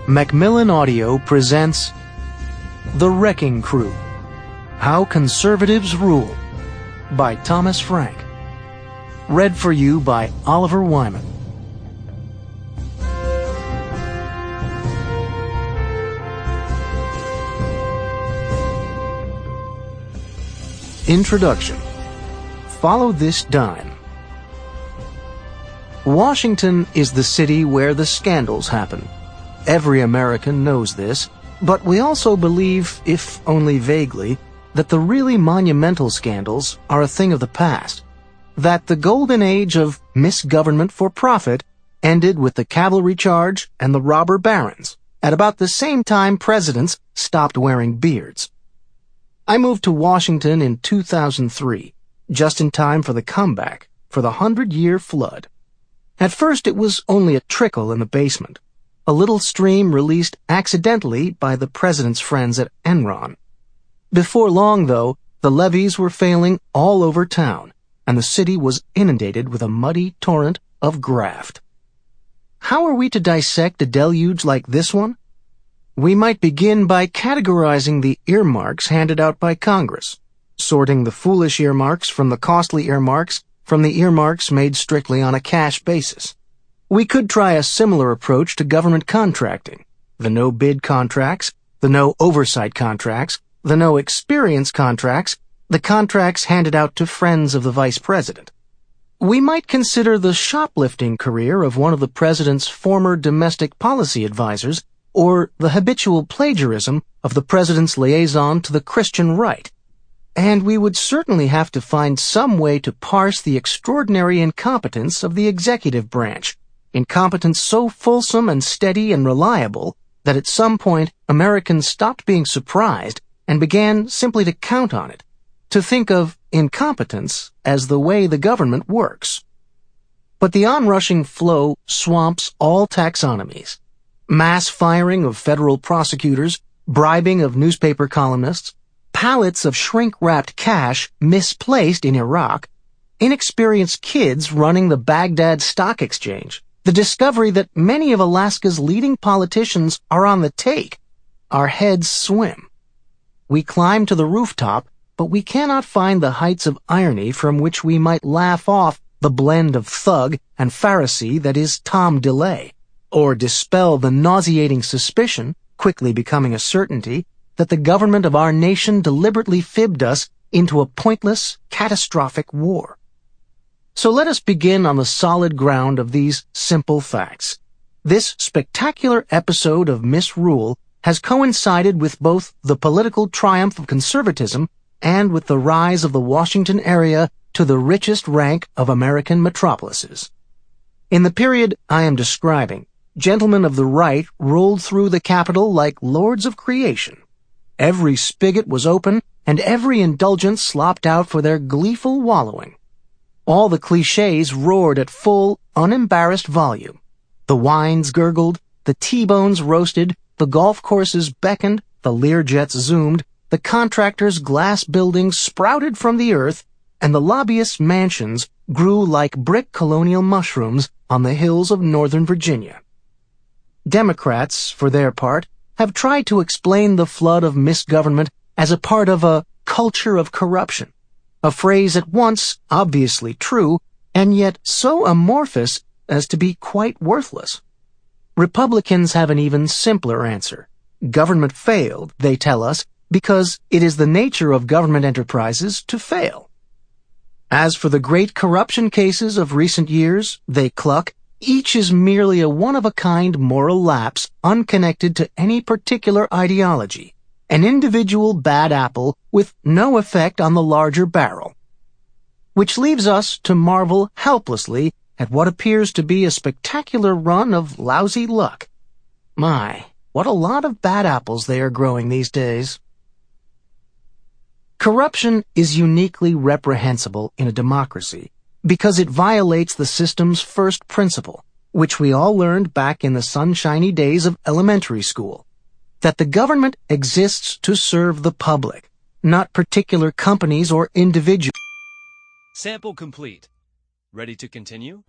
Macmillan Audio presents The Wrecking Crew, How Conservatives Rule, by Thomas Frank. Read for you by Oliver Wyman. Introduction. Follow this dime. Washington is the city where the scandals happen. Every American knows this, but we also believe, if only vaguely, that the really monumental scandals are a thing of the past, that the golden age of misgovernment for profit ended with the cavalry charge and the robber barons, at about the same time presidents stopped wearing beards. I moved to Washington in 2003, just in time for the comeback, for the 100-year flood. At first it was only a trickle in the basement, a little stream released accidentally by the president's friends at Enron. Before long, though, the levees were failing all over town, and the city was inundated with a muddy torrent of graft. How are we to dissect a deluge like this one? We might begin by categorizing the earmarks handed out by Congress, sorting the foolish earmarks from the costly earmarks from the earmarks made strictly on a cash basis. We could try a similar approach to government contracting, the no-bid contracts, the no-oversight contracts, the no-experience contracts, the contracts handed out to friends of the vice president. We might consider the shoplifting career of one of the president's former domestic policy advisors, or the habitual plagiarism of the president's liaison to the Christian right. And we would certainly have to find some way to parse the extraordinary incompetence of the executive branch, incompetence so fulsome and steady and reliable that at some point Americans stopped being surprised and began simply to count on it, to think of incompetence as the way the government works. But the onrushing flow swamps all taxonomies. Mass firing of federal prosecutors, bribing of newspaper columnists, pallets of shrink-wrapped cash misplaced in Iraq, inexperienced kids running the Baghdad Stock Exchange, the discovery that many of Alaska's leading politicians are on the take. Our heads swim. We climb to the rooftop, but we cannot find the heights of irony from which we might laugh off the blend of thug and Pharisee that is Tom DeLay, or dispel the nauseating suspicion, quickly becoming a certainty, that the government of our nation deliberately fibbed us into a pointless, catastrophic war. So let us begin on the solid ground of these simple facts. This spectacular episode of misrule has coincided with both the political triumph of conservatism and with the rise of the Washington area to the richest rank of American metropolises. In the period I am describing, gentlemen of the right rolled through the capital like lords of creation. Every spigot was open, and every indulgence slopped out for their gleeful wallowing. All the cliches roared at full, unembarrassed volume. The wines gurgled, the T-bones roasted, the golf courses beckoned, the Learjets zoomed, the contractors' glass buildings sprouted from the earth, and the lobbyists' mansions grew like brick colonial mushrooms on the hills of Northern Virginia. Democrats, for their part, have tried to explain the flood of misgovernment as a part of a culture of corruption, a phrase at once obviously true and yet so amorphous as to be quite worthless. Republicans have an even simpler answer. Government failed, they tell us, because it is the nature of government enterprises to fail. As for the great corruption cases of recent years, they cluck, each is merely a one-of-a-kind moral lapse unconnected to any particular ideology, an individual bad apple with no effect on the larger barrel. Which leaves us to marvel helplessly at what appears to be a spectacular run of lousy luck. My, what a lot of bad apples they are growing these days. Corruption is uniquely reprehensible in a democracy, because it violates the system's first principle, which we all learned back in the sunshiny days of elementary school, that the government exists to serve the public, not particular companies or individuals. Sample complete. Ready to continue?